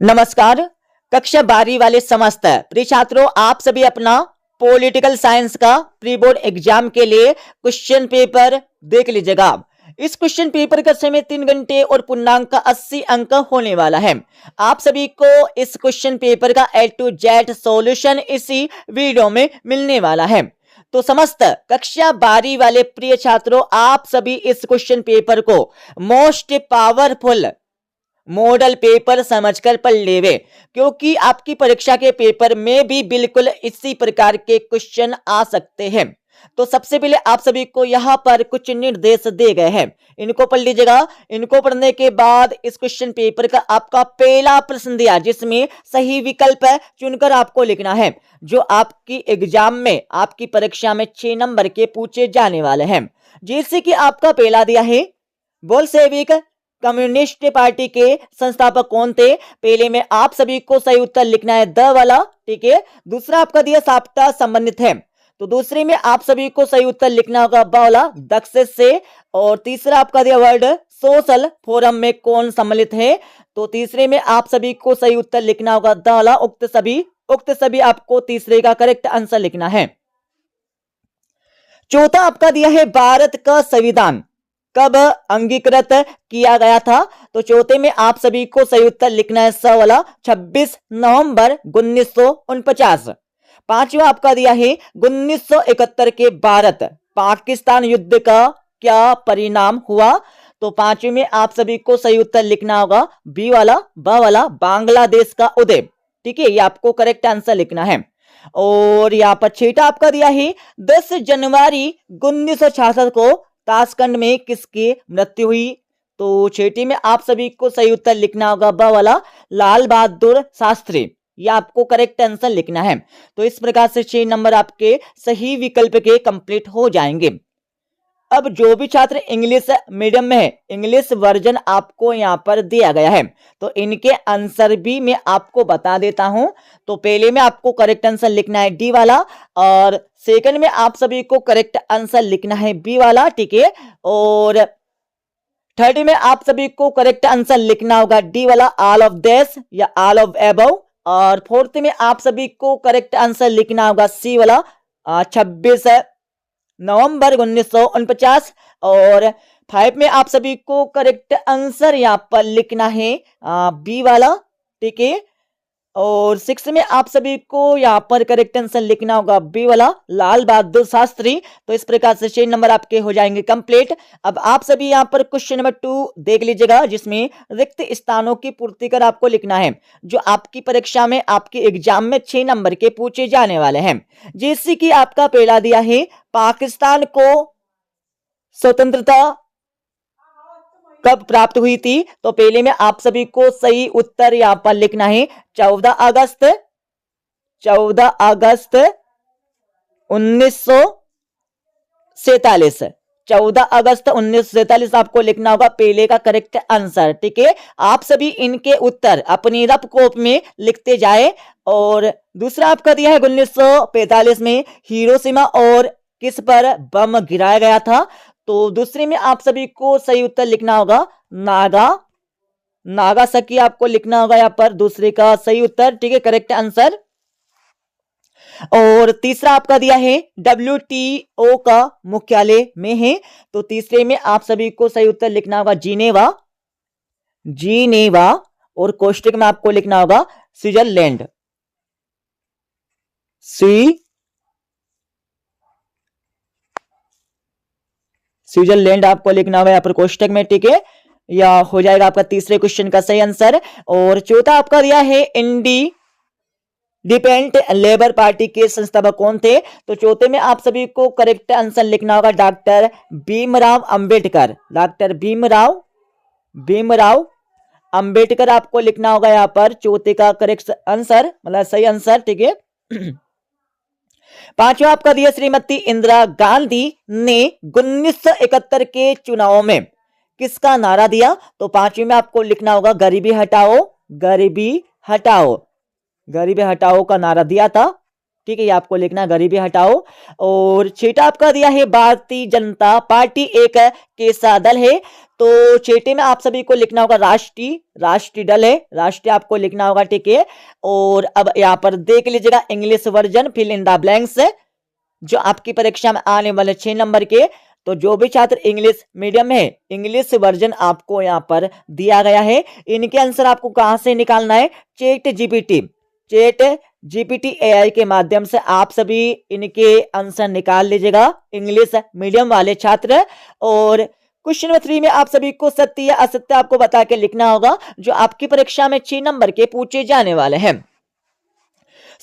नमस्कार। कक्षा 12 वाले समस्त प्रिय छात्रों, आप सभी अपना पॉलिटिकल साइंस का प्री बोर्ड एग्जाम के लिए क्वेश्चन पेपर देख लीजिएगा। इस क्वेश्चन पेपर का समय 3 घंटे और पूर्णांक का 80 अंक होने वाला है। आप सभी को इस क्वेश्चन पेपर का A to Z सॉल्यूशन इसी वीडियो में मिलने वाला है। तो समस्त कक्षा 12 वाले प्रिय छात्रों, आप सभी इस क्वेश्चन पेपर को मोस्ट पावरफुल मॉडल पेपर समझकर पढ़ लेवे, क्योंकि आपकी परीक्षा के पेपर में भी बिल्कुल इसी प्रकार के क्वेश्चन आ सकते हैं। तो सबसे पहले आप सभी को यहाँ पर कुछ निर्देश दिए गए हैं, इनको पढ़ लीजिएगा। इनको पढ़ने के बाद इस क्वेश्चन पेपर का आपका पहला प्रश्न दिया, जिसमें सही विकल्प चुनकर आपको लिखना है, जो आपकी एग्जाम में आपकी परीक्षा में 6 नंबर के पूछे जाने वाले हैं। जैसे कि आपका पहला दिया है, बोल्शेविक कम्युनिस्ट पार्टी के संस्थापक कौन थे? पहले में आप सभी को सही उत्तर लिखना है द वाला, ठीक है। दूसरा आपका दिया साप्ताह संबंधित है, तो दूसरे में आप सभी को सही उत्तर लिखना होगा ब वाला, दक्ष से। और तीसरा आपका दिया वर्ड सोशल फोरम में कौन सम्मिलित है, तो तीसरे में आप सभी को सही उत्तर लिखना होगा द वाला, उक्त सभी आपको तीसरे का करेक्ट आंसर लिखना है। चौथा आपका दिया है भारत का संविधान कब अंगीकृत किया गया था, तो चौथे में आप सभी को सही उत्तर लिखना है स वाला, 26 नवंबर 1949। पांचवा आपका दिया है 1971 के भारत पाकिस्तान युद्ध का क्या परिणाम हुआ, तो पांचवे में आप सभी को सही उत्तर लिखना होगा बी वाला, ब वाला, बांग्लादेश का उदय, ठीक है। ये आपको करेक्ट आंसर लिखना है। और यहाँ पर छठा आपका दिया है 10 जनवरी 1966 को ताशकंद में किसकी मृत्यु हुई, तो छठी में आप सभी को सही उत्तर लिखना होगा ब वाला, लाल बहादुर शास्त्री, ये आपको करेक्ट आंसर लिखना है। तो इस प्रकार से 6 नंबर आपके सही विकल्प के कंप्लीट हो जाएंगे। अब जो भी छात्र इंग्लिश मीडियम में है, इंग्लिश वर्जन आपको यहाँ पर दिया गया है, तो इनके आंसर भी मैं आपको बता देता हूं। तो पहले में आपको करेक्ट आंसर लिखना है डी वाला, और सेकंड में आप सभी को करेक्ट आंसर लिखना है बी वाला, ठीक है। और थर्ड में आप सभी को करेक्ट आंसर लिखना होगा डी वाला, ऑल ऑफ दिस या ऑल ऑफ एबव। और फोर्थ में आप सभी को करेक्ट आंसर लिखना होगा सी वाला, 26 नवंबर 1949। और 5 में आप सभी को करेक्ट आंसर यहाँ पर लिखना है बी वाला, ठीक है। और 6 में आप सभी को यहाँ पर करेक्ट आंसर लिखना होगा बी वाला, लाल बहादुर शास्त्री। तो इस प्रकार से 6 नंबर आपके हो जाएंगे कंप्लीट। अब आप सभी यहाँ पर क्वेश्चन नंबर 2 देख लीजिएगा, जिसमें रिक्त स्थानों की पूर्ति कर आपको लिखना है, जो आपकी परीक्षा में आपके एग्जाम में 6 नंबर के पूछे जाने वाले हैं। जैसे कि आपका पहला दिया है पाकिस्तान को स्वतंत्रता कब प्राप्त हुई थी, तो पहले में आप सभी को सही उत्तर यहां पर लिखना है 14 अगस्त 1947। 14 अगस्त 1947 आपको लिखना होगा पहले का करेक्ट आंसर, ठीक है। आप सभी इनके उत्तर अपनी रफ कॉपी में लिखते जाए। और दूसरा आपका दिया है 1945 में हिरोशिमा और किस पर बम गिराया गया था, तो दूसरे में आप सभी को सही उत्तर लिखना होगा नागासाकी आपको लिखना होगा यहाँ पर दूसरे का सही उत्तर, ठीक है, करेक्ट आंसर। और तीसरा आपका दिया है WTO का मुख्यालय में है, तो तीसरे में आप सभी को सही उत्तर लिखना होगा जिनेवा। और कोष्टक में आपको लिखना होगा स्विट्जरलैंड, स्विट्जरलैंड आपको लिखना होगा यहाँ पर कोष्टक में, ठीक है। या हो जाएगा आपका तीसरे क्वेश्चन का सही आंसर। और चौथा आपका दिया है इंडिपेंडेंट लेबर पार्टी के संस्थापक कौन थे, तो चौथे में आप सभी को करेक्ट आंसर लिखना होगा डॉक्टर भीमराव अंबेडकर। डॉक्टर भीमराव अंबेडकर आपको लिखना होगा यहाँ पर चौथे का करेक्ट आंसर, मतलब सही आंसर, ठीक है। पांचवा आपका दिया श्रीमती इंदिरा गांधी ने 1971 के चुनाव में किसका नारा दिया, तो पांचवी में आपको लिखना होगा गरीबी हटाओ का नारा दिया था, ठीक है, ये आपको लिखना गरीबी हटाओ। और छठा आपका दिया है भारतीय जनता पार्टी एक कैसा दल है, तो छठे में आप सभी को लिखना होगा राष्ट्रीय दल है, राष्ट्रीय आपको लिखना होगा, ठीक है। और अब यहाँ पर देख लीजिएगा English version fill in the blanks, जो आपकी परीक्षा में आने वाले 6 नंबर के। तो जो भी छात्र इंग्लिश मीडियम में है, इंग्लिश वर्जन आपको यहाँ पर दिया गया है। इनके आंसर आपको कहां से निकालना है, चैट जीपीटी एआई के माध्यम से आप सभी इनके आंसर निकाल लीजिएगा, इंग्लिश मीडियम वाले छात्र। और क्वेश्चन नंबर 3 में आप सभी को सत्य या असत्य आपको बता के लिखना होगा, जो आपकी परीक्षा में 6 नंबर के पूछे जाने वाले हैं।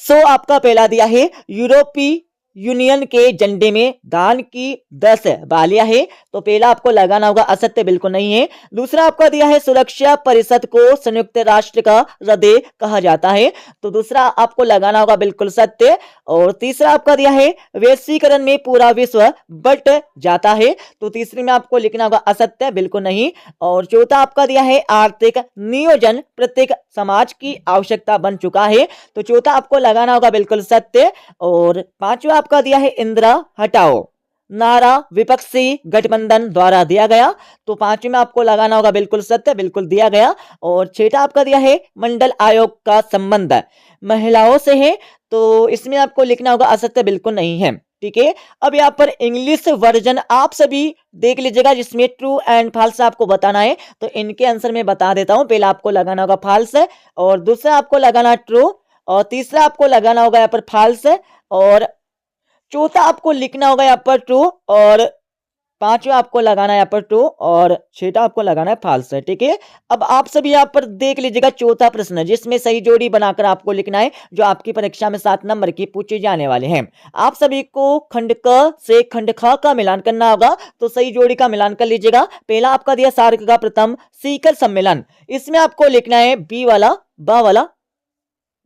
सो आपका पहला दिया है यूरोपीय यूनियन के झंडे में धान की 10 बालियां है, तो पहला आपको लगाना होगा असत्य, बिल्कुल नहीं है। दूसरा आपका दिया है सुरक्षा परिषद को संयुक्त राष्ट्र का हृदय कहा जाता है, तो दूसरा आपको लगाना होगा बिल्कुल सत्य। और तीसरा आपका दिया है वैश्वीकरण में पूरा विश्व बट जाता है, तो तीसरे में आपको लिखना होगा असत्य, बिल्कुल नहीं। और चौथा आपका दिया है आर्थिक नियोजन प्रत्येक समाज की आवश्यकता बन चुका है, तो चौथा आपको लगाना होगा बिल्कुल सत्य। और पांचवा आपका दिया है इंदिरा हटाओ नारा विपक्षी गठबंधन द्वारा दिया गया, तो पांचवें में आपको लगाना होगा बिल्कुल सत्य, बिल्कुल दिया गया। और छठा आपका दिया है मंडल आयोग का संबंध महिलाओं से है, तो इसमें आपको लिखना होगा असत्य, बिल्कुल नहीं है, ठीक है। अब यहाँ पर इंग्लिश वर्जन आप सभी देख लीजिएगा, जिसमें ट्रू एंड फॉल्स आपको बताना है, तो इनके आंसर में बता देता हूं। पहला आपको लगाना होगा फॉल्स, और दूसरा आपको लगाना ट्रू, और तीसरा आपको लगाना होगा यहाँ पर फॉल्स, और चौथा आपको लिखना होगा यहाँ पर ट्रू, और पांचवा आपको लगाना है यहाँ पर ट्रू, और छठा आपको लगाना है फॉल्स, ठीक है। अब आप सभी यहाँ पर देख लीजिएगा चौथा प्रश्न, जिसमें सही जोड़ी बनाकर आपको लिखना है, जो आपकी परीक्षा में 7 नंबर की पूछे जाने वाले हैं। आप सभी को खंड क से खंड ख का मिलान करना होगा, तो सही जोड़ी का मिलान कर लीजिएगा। पहला आपका दिया सार्क का प्रथम शिखर सम्मेलन, इसमें आपको लिखना है बी वाला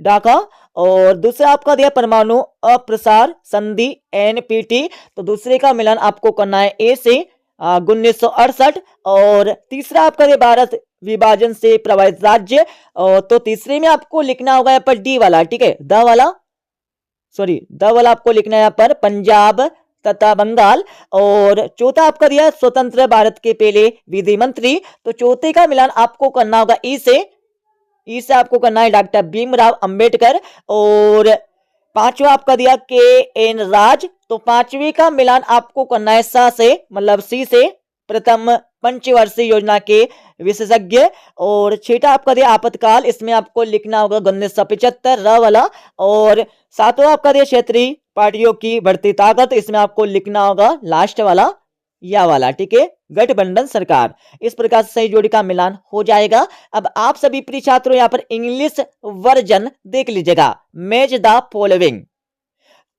ढाका। और दूसरा आपका दिया परमाणु अप्रसार संधि एनपीटी, तो दूसरे का मिलान आपको करना है ए से 1968। और तीसरा आपका दिया भारत विभाजन से प्रभावित राज्य, और तो तीसरे में आपको लिखना होगा यहाँ पर डी वाला, ठीक है, द वाला आपको लिखना है यहाँ पर पंजाब तथा बंगाल। और चौथा आपका दिया स्वतंत्र भारत के पहले विधि मंत्री, तो चौथे का मिलान आपको करना होगा ई से आपको करना है डॉक्टर भीमराव अंबेडकर। और पांचवा आपका दिया के एन राज, तो पांचवी का मिलान आपको करना है सा से, मतलब सी से प्रथम पंचवर्षीय योजना के विशेषज्ञ। और छठा आपका दिया आपातकाल, इसमें आपको लिखना होगा 1975 र वाला। और सातवां आपका दिया क्षेत्रीय पार्टियों की बढ़ती ताकत, इसमें आपको लिखना होगा लास्ट वाला या वाला, ठीक है, गठबंधन सरकार। इस प्रकार से सही जोड़ी का मिलान हो जाएगा। अब आप सभी प्रिय छात्रों यहाँ पर इंग्लिश वर्जन देख लीजिएगा, मैच द फॉलोइंग,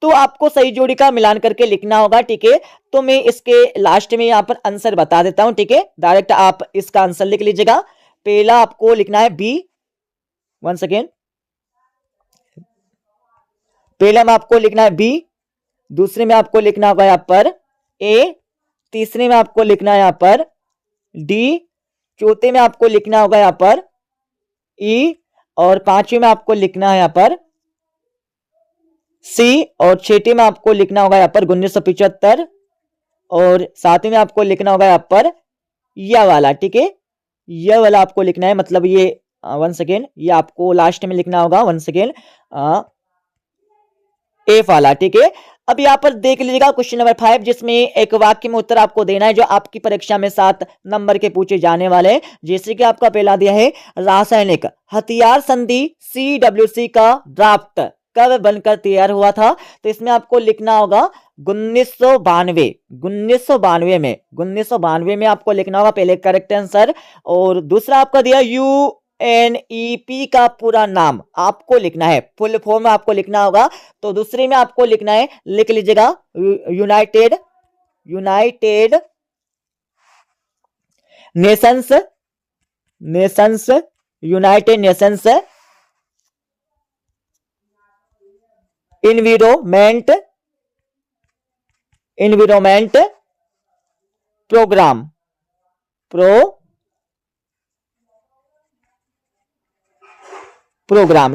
तो आपको सही जोड़ी का मिलान करके लिखना होगा, ठीक है। तो मैं इसके लास्ट में यहाँ पर आंसर बता देता हूं, ठीक है, डायरेक्ट आप इसका आंसर लिख लीजिएगा। पहला आपको लिखना है बी, वन सेकेंड, पहला में आपको लिखना है बी, दूसरे में आपको लिखना होगा यहाँ पर ए, तीसरे में आपको लिखना है यहाँ पर डी, चौथे में आपको लिखना होगा यहाँ पर ई, और पांचवे में आपको लिखना है यहाँ पर सी, और छठे में आपको लिखना होगा यहाँ पर 1975, और सातवें में आपको लिखना होगा यहाँ पर यह वाला, ठीक है, यह वाला आपको लिखना है, मतलब ये वन सेकेंड, ये आपको लास्ट में लिखना होगा, वन सेकेंड, एफ वाला, ठीक है। अब यहाँ पर देख लीजिएगा क्वेश्चन नंबर 5, जिसमें एक वाक्य में उत्तर आपको देना है, जो आपकी परीक्षा में 7 नंबर के पूछे जाने वाले हैं। जैसे कि आपका पहला दिया है रासायनिक हथियार संधि CWC का ड्राफ्ट कब बनकर तैयार हुआ था, तो इसमें आपको लिखना होगा 1992 में आपको लिखना होगा पहले करेक्ट आंसर। और दूसरा आपका दिया UNEP का पूरा नाम आपको लिखना है, फुल फॉर्म में आपको लिखना होगा, तो दूसरे में आपको लिखना है, लिख लीजिएगा यूनाइटेड नेशंस इन्विरोमेंट प्रोग्राम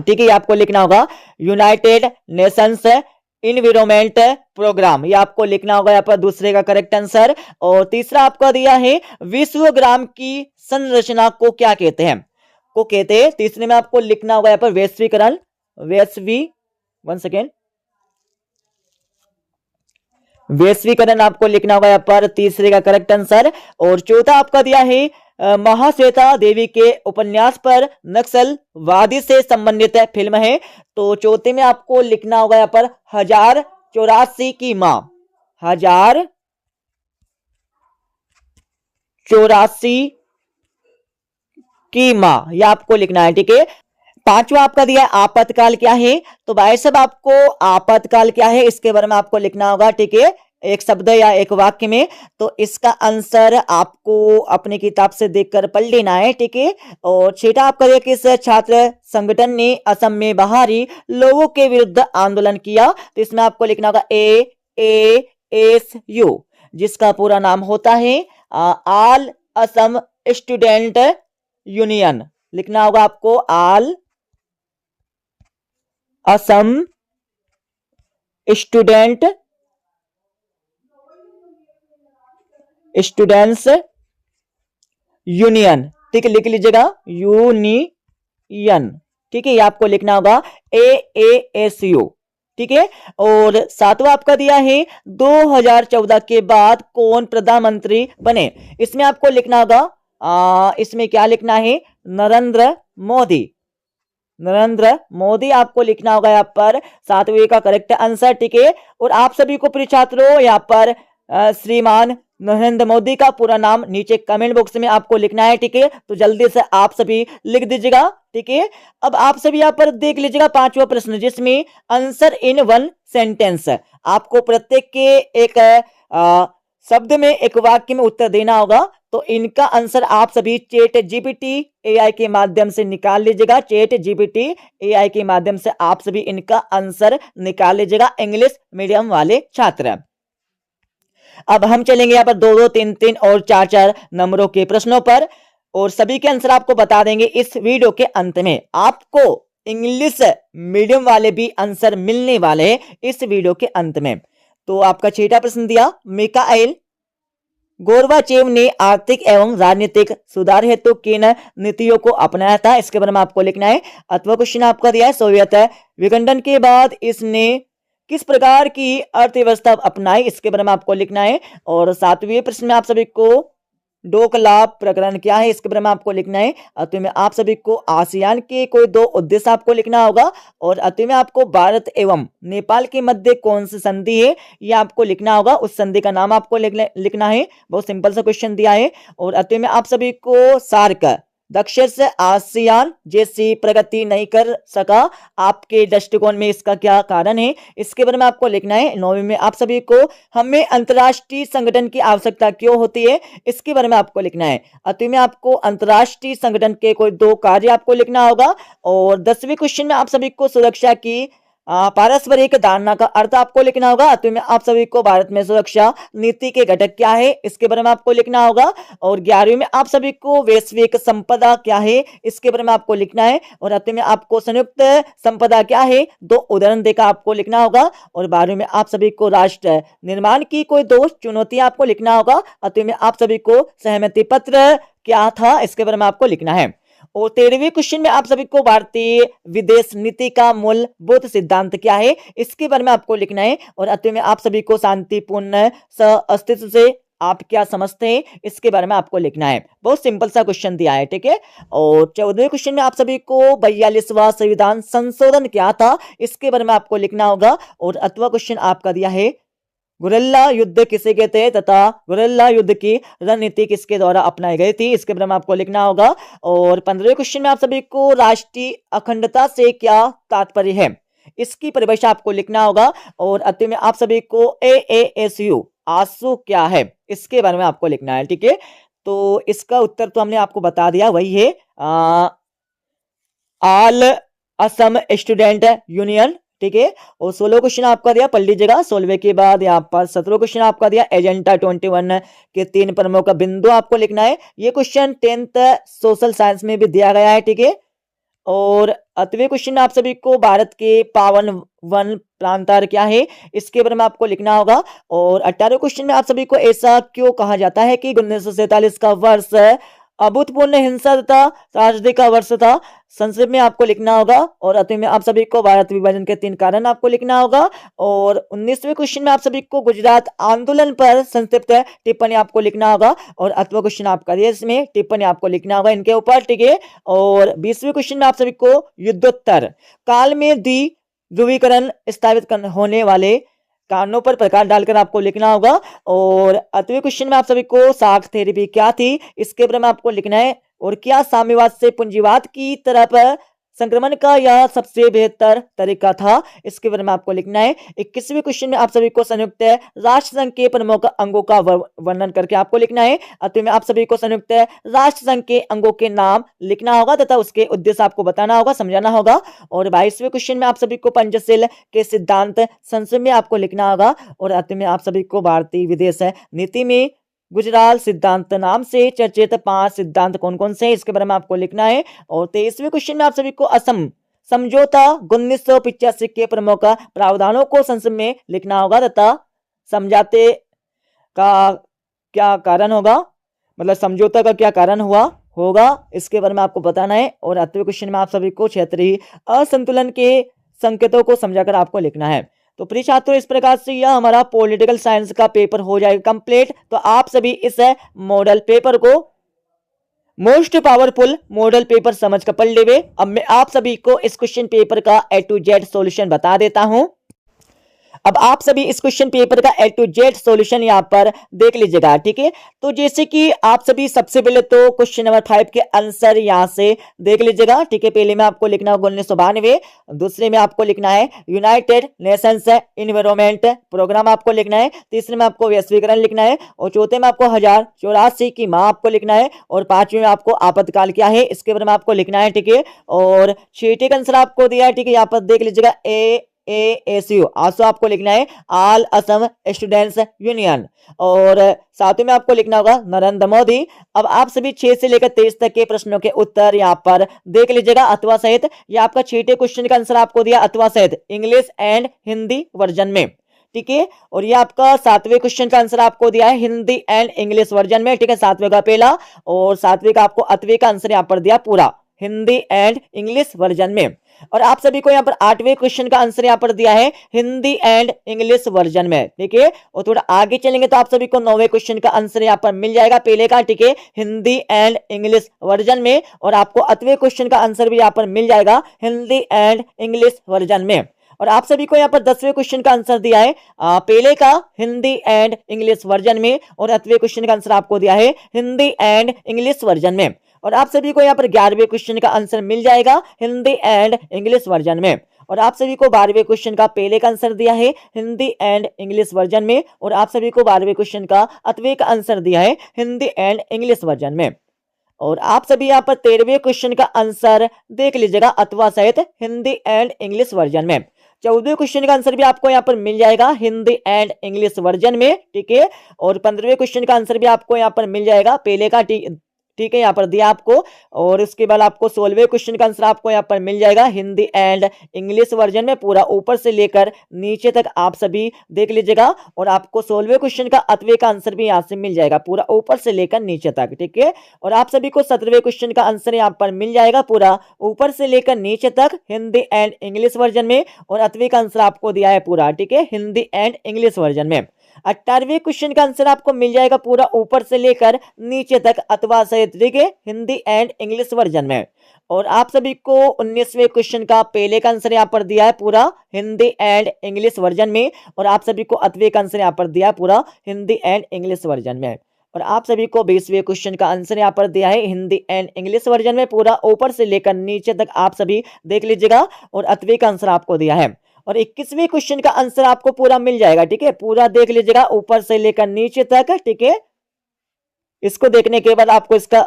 ठीक है, आपको लिखना होगा यूनाइटेड नेशंस इन्वायरमेंट प्रोग्राम, ये आपको लिखना होगा यहाँ पर दूसरे का करेक्ट आंसर। और तीसरा आपका दिया है विश्वग्राम की संरचना को क्या कहते हैं, को कहते हैं। तीसरे में आपको लिखना होगा यहाँ पर वैश्वीकरण, वैश्वीकरण आपको लिखना होगा यहाँ पर तीसरे का करेक्ट आंसर। और चौथा आपका दिया है महाश्वेता देवी के उपन्यास पर नक्सलवादी से संबंधित फिल्म है। तो चौथे में आपको लिखना होगा यहाँ पर 1084 की मां, 1084 की मां, यह आपको लिखना है, ठीक है। पांचवा आपका दिया है आपातकाल क्या है। तो भाई साहब आपको आपातकाल क्या है इसके बारे में आपको लिखना होगा, ठीक है, एक शब्द या एक वाक्य में। तो इसका आंसर आपको अपनी किताब से देखकर पढ़ लेना है, ठीक है। और छठा आपका दिया किस छात्र संगठन ने असम में बाहरी लोगों के विरुद्ध आंदोलन किया। तो इसमें आपको लिखना होगा AASU, जिसका पूरा नाम होता है ऑल असम स्टूडेंट यूनियन, लिखना होगा आपको ऑल असम स्टूडेंट्स यूनियन, ठीक है, लिख लीजिएगा यूनियन, ठीक है, ये आपको लिखना होगा AASU, ठीक है। और सातवां आपका दिया है 2014 के बाद कौन प्रधानमंत्री बने। इसमें आपको लिखना होगा इसमें क्या लिखना है, नरेंद्र मोदी आपको लिखना होगा यहाँ पर सातवें का करेक्ट आंसर, ठीक है। और आप सभी को प्रिय छात्रों यहाँ पर श्रीमान नरेंद्र मोदी का पूरा नाम नीचे कमेंट बॉक्स में आपको लिखना है, ठीक है। तो जल्दी से आप सभी लिख दीजिएगा, ठीक है। अब आप सभी यहाँ पर देख लीजिएगा पांचवा प्रश्न, जिसमें आंसर इन वन सेंटेंस, आपको प्रत्येक के एक शब्द में एक वाक्य में उत्तर देना होगा। तो इनका आंसर आप सभी चैट जीपीटी AI के माध्यम से निकाल लीजिएगा, चैट जीपीटी AI के माध्यम से आप सभी इनका आंसर निकाल लीजिएगा, इंग्लिश मीडियम वाले छात्र। अब हम चलेंगे यहाँ पर 2-2, 3-3 और 4-4 नंबरों के प्रश्नों पर, और सभी के आंसर आपको बता देंगे इस वीडियो के अंत में। आपको इंग्लिश मीडियम वाले भी आंसर मिलने वाले हैं इस वीडियो के अंत में। तो आपका छठा प्रश्न दिया, मिकाइल गोर्बाचेव ने आर्थिक एवं राजनीतिक सुधार हेतु किन नीतियों को अपनाया था, इसके बारे में आपको लिखना है। अथवा क्वेश्चन आपका दिया है सोवियत विखंडन के बाद इसने किस प्रकार की अर्थव्यवस्था अपनाई, इसके बारे में आपको लिखना है। और सातवें प्रश्न में आप सभी को डोकला प्रकरण क्या है, इसके बारे में आपको लिखना है। अतः में आप सभी को आसियान के कोई 2 उद्देश्य आपको लिखना होगा। और अतः में आपको भारत एवं नेपाल के मध्य कौन सी संधि है ये आपको लिखना होगा, उस संधि का नाम आपको लिखना है। बहुत सिंपल सा क्वेश्चन दिया है। और अतः में आप सभी को सार्क दक्षिण से आसियान जैसी प्रगति नहीं कर सका, आपके दृष्टिकोण में इसका क्या कारण है, इसके बारे में आपको लिखना है। 9वीं में आप सभी को हमें अंतर्राष्ट्रीय संगठन की आवश्यकता क्यों होती है, इसके बारे में आपको लिखना है। अतः में आपको अंतर्राष्ट्रीय संगठन के कोई 2 कार्य आपको लिखना होगा। और 10वें क्वेश्चन में आप सभी को सुरक्षा की पारस्परिक धारणा का अर्थ आपको लिखना होगा। अतः में आप सभी को भारत में सुरक्षा नीति के घटक क्या है, इसके बारे में आपको लिखना होगा। और 11वीं में आप सभी को वैश्विक संपदा क्या है, इसके बारे में आपको लिखना है। और अतः में आपको संयुक्त संपदा क्या है 2 उदाहरण देकर आपको लिखना होगा। और 12वीं में आप सभी को राष्ट्र निर्माण की कोई 2 चुनौतियां आपको लिखना होगा। अतः में आप सभी को सहमति पत्र क्या था, इसके बारे में आपको लिखना है। और 13वें क्वेश्चन में आप सभी को भारतीय विदेश नीति का मूलभूत सिद्धांत क्या है, इसके बारे में आपको लिखना है। और अतः में आप सभी को शांतिपूर्ण सह-अस्तित्व से आप क्या समझते हैं, इसके बारे में आपको लिखना है। बहुत सिंपल सा क्वेश्चन दिया है, ठीक है। और 14वें क्वेश्चन में आप सभी को 42वां संविधान संशोधन क्या था, इसके बारे में आपको लिखना होगा। और अथवा क्वेश्चन आपका दिया है गुरिल्ला युद्ध किसे कहते हैं तथा गुरिल्ला युद्ध की रणनीति किसके द्वारा अपनाई गई थी, इसके बारे में आपको लिखना होगा। और 15वें क्वेश्चन में आप सभी को राष्ट्रीय अखंडता से क्या तात्पर्य है, इसकी परिभाषा आपको लिखना होगा। और अंत में आप सभी को AASU आंसू क्या है, इसके बारे में आपको लिखना है, ठीक है। तो इसका उत्तर तो हमने आपको बता दिया, वही है ऑल असम स्टूडेंट यूनियन, ठीक है। और 16 क्वेश्चन आपका दिया, पढ़ लीजिएगा। 16वें के बाद यहाँ पर 17 क्वेश्चन आपका दिया, एजेंडा 21 के 3 प्रमुख बिंदु आपको लिखना है। ये क्वेश्चन 10th सोशल साइंस में भी दिया गया है, ठीक है। और 8वें क्वेश्चन में आप सभी को भारत के पावन वन प्रांतार क्या है इसके बारे में आपको लिखना होगा। और 18वें क्वेश्चन में आप सभी को ऐसा क्यों कहा जाता है कि 1947 का वर्ष अभूतपूर्व हिंसा तथा त्रासदी का वर्ष था, संक्षेप में आपको लिखना होगा। और 8वें में आप सभी को भारत विभाजन के 3 कारण आपको लिखना होगा। और 19वें क्वेश्चन में आप सभी को गुजरात आंदोलन पर संक्षिप्त टिप्पणी आपको लिखना होगा। और 8वां क्वेश्चन आपका इसमें टिप्पणी आपको लिखना होगा इनके ऊपर, ठीक है। और 20वें क्वेश्चन में आप सभी को युद्धोत्तर काल में ध्रुवीकरण स्थापित होने वाले कारणों पर प्रकाश डालकर आपको लिखना होगा। और 8वें क्वेश्चन में आप सभी को शाक थेरेपी क्या थी इसके बारे में आपको लिखना है। और क्या साम्यवाद से पूंजीवाद की तरफ संक्रमण का यह सबसे बेहतर तरीका था इसके बारे में आपको लिखना है। 21वें क्वेश्चन में आप सभी को संयुक्त राष्ट्र संघ के प्रमुख अंगों का वर्णन करके आपको लिखना है। 8वें में आप सभी को संयुक्त राष्ट्र संघ के अंगों के नाम लिखना होगा तथा उसके उद्देश्य आपको बताना होगा, समझाना होगा। और 22वें क्वेश्चन में आप सभी को पंचशील के सिद्धांत संक्षेप में आपको लिखना होगा। और 8वें में आप सभी को भारतीय विदेश नीति में गुजराल सिद्धांत नाम से चर्चित 5 सिद्धांत कौन कौन से इसके बारे में आपको लिखना है। और 23वें क्वेश्चन में आप सभी को असम समझौता 1985 के प्रमुख प्रावधानों को संक्षेप में लिखना होगा तथा समझौते का क्या कारण होगा, मतलब समझौता का क्या कारण होगा इसके बारे में आपको बताना है। और 8वें क्वेश्चन में आप सभी को क्षेत्रीय असंतुलन के संकेतों को समझाकर आपको लिखना है। तो प्रिय छात्रों, इस प्रकार से यह हमारा पॉलिटिकल साइंस का पेपर हो जाएगा कंप्लीट। तो आप सभी इस मॉडल पेपर को मोस्ट पावरफुल मॉडल पेपर समझ कर पढ़ लेवे। अब मैं आप सभी को इस क्वेश्चन पेपर का A to Z सॉल्यूशन बता देता हूं। अब आप सभी इस क्वेश्चन पेपर का A to Z सॉल्यूशन यहाँ पर देख लीजिएगा, ठीक है। तो जैसे कि आप सभी सबसे पहले तो क्वेश्चन नंबर 5 के आंसर यहाँ से देख लीजिएगा, ठीक है। पहले में आपको लिखना होगा 1992, दूसरे में आपको लिखना है यूनाइटेड नेशंस एनवायरनमेंट प्रोग्राम आपको लिखना है, तीसरे में आपको वैश्वीकरण लिखना है, और चौथे में आपको 1084 की माँ आपको लिखना है, और पांचवें में आपको आपातकाल क्या है इसके बारे में आपको लिखना है, ठीक है। और छठे का आंसर आपको दिया है, ठीक है। यहाँ पर देख लीजिएगा AASU आसो आपको लिखना है ऑल असम स्टूडेंट्स यूनियन। और सातवें में आपको लिखना होगा नरेंद्र मोदी। अब आप सभी 6 से लेकर 23 तक के प्रश्नों के उत्तर यहाँ पर देख लीजिएगा अथवा सहित। यह आपका छठे क्वेश्चन का आंसर आपको दिया अथवा सहित इंग्लिश एंड हिंदी वर्जन में, ठीक है। और ये आपका 7वें क्वेश्चन का आंसर आपको दिया है हिंदी एंड इंग्लिश वर्जन में, ठीक है। 7वें का पहला, और 7वें का आपको 8वें का आंसर यहाँ पर दिया पूरा हिंदी एंड इंग्लिश वर्जन में। और आप सभी को यहाँ पर 8वें क्वेश्चन का आंसर यहाँ पर दिया है हिंदी एंड इंग्लिश वर्जन में, ठीक है। और थोड़ा आगे चलेंगे तो आप सभी को 9वें क्वेश्चन का आंसर यहाँ पर मिल जाएगा पहले का, ठीक है, हिंदी एंड इंग्लिश वर्जन में। और आपको 8वें क्वेश्चन का आंसर भी यहाँ पर मिल जाएगा हिंदी एंड इंग्लिश वर्जन में। और आप सभी को यहाँ पर 10वें क्वेश्चन का आंसर दिया है पहले का हिंदी एंड इंग्लिश वर्जन में, और 8वें क्वेश्चन का आंसर आपको दिया है हिंदी एंड इंग्लिश वर्जन में। और आप सभी को यहाँ पर 11वें क्वेश्चन का आंसर मिल जाएगा हिंदी एंड इंग्लिश वर्जन में। और आप सभी को 12वें क्वेश्चन का पहले का आंसर दिया है हिंदी एंड इंग्लिश वर्जन में, और आप सभी को 12वें क्वेश्चन का 8वें का आंसर दिया है हिंदी एंड इंग्लिश वर्जन में। और आप सभी यहाँ पर 13वें क्वेश्चन का आंसर देख लीजिएगा अथवा सहित हिंदी एंड इंग्लिश वर्जन में। 14वें क्वेश्चन का आंसर भी आपको यहाँ पर मिल जाएगा हिंदी एंड इंग्लिश वर्जन में, ठीक है। और 15वें क्वेश्चन का आंसर भी आपको यहाँ पर मिल जाएगा पहले का, ठीक है, यहाँ पर दिया आपको। और उसके बाद आपको 16वें क्वेश्चन का आंसर आपको यहाँ पर मिल जाएगा हिंदी एंड इंग्लिश वर्जन में, पूरा ऊपर से लेकर नीचे तक आप सभी देख लीजिएगा। और आपको 16वें क्वेश्चन का 8वें का आंसर भी यहाँ से मिल जाएगा पूरा ऊपर से लेकर नीचे तक, ठीक है। और आप सभी को 17वें क्वेश्चन का आंसर यहाँ पर मिल जाएगा पूरा ऊपर से लेकर नीचे तक हिंदी एंड इंग्लिश वर्जन में, और 8वें का आंसर आपको दिया है पूरा, ठीक है, हिंदी एंड इंग्लिश वर्जन में। 18वें क्वेश्चन का आंसर आपको मिल जाएगा पूरा ऊपर से लेकर नीचे तक अथवा सहित, ठीक है, हिंदी एंड इंग्लिश वर्जन में। और आप सभी को 19वें क्वेश्चन का पहले का आंसर यहाँ पर दिया है पूरा हिंदी एंड इंग्लिश वर्जन में, और आप सभी को 8वें का आंसर यहाँ पर दिया पूरा हिंदी एंड इंग्लिश वर्जन में। और आप सभी को 20वें क्वेश्चन का आंसर यहाँ पर दिया है हिंदी एंड इंग्लिश वर्जन में, पूरा ऊपर से लेकर नीचे तक आप सभी देख लीजिएगा। और 8वें का आंसर आपको दिया है। और 21वें क्वेश्चन का आंसर आपको पूरा मिल जाएगा, ठीक है, पूरा देख लीजिएगा ऊपर से लेकर नीचे तक, ठीक है। इसको देखने के बाद आपको इसका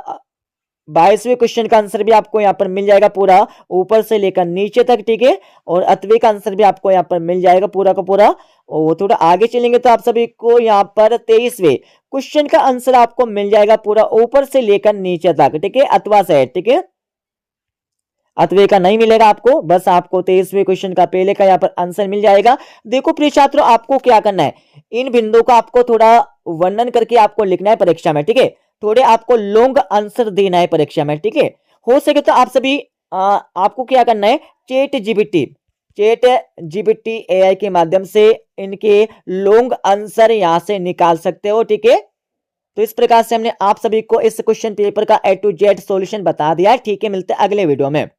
22वें क्वेश्चन का आंसर भी आपको यहाँ पर मिल जाएगा पूरा ऊपर से लेकर नीचे तक, ठीक है। और 8वें का आंसर भी आपको यहाँ पर मिल जाएगा पूरा का पूरा। और थोड़ा आगे चलेंगे तो आप सभी को यहाँ पर 23वें क्वेश्चन का आंसर आपको मिल जाएगा पूरा ऊपर से लेकर नीचे तक, ठीक है, अथवा से, ठीक है। अथवे का नहीं मिलेगा आपको, बस आपको 23वें क्वेश्चन का पहले का यहाँ पर आंसर मिल जाएगा। देखो प्रिय छात्रों, आपको क्या करना है, इन बिंदुओं का आपको थोड़ा वर्णन करके आपको लिखना है परीक्षा में, ठीक है। थोड़े आपको लॉन्ग आंसर देना है परीक्षा में, ठीक है। हो सके तो आप सभी आपको क्या करना है, चैट जीपीटी एआई के माध्यम से इनके लॉन्ग आंसर यहां से निकाल सकते हो, ठीक है। तो इस प्रकार से हमने आप सभी को इस क्वेश्चन पेपर का A to Z सॉल्यूशन बता दिया है, ठीक है। मिलते हैं अगले वीडियो में।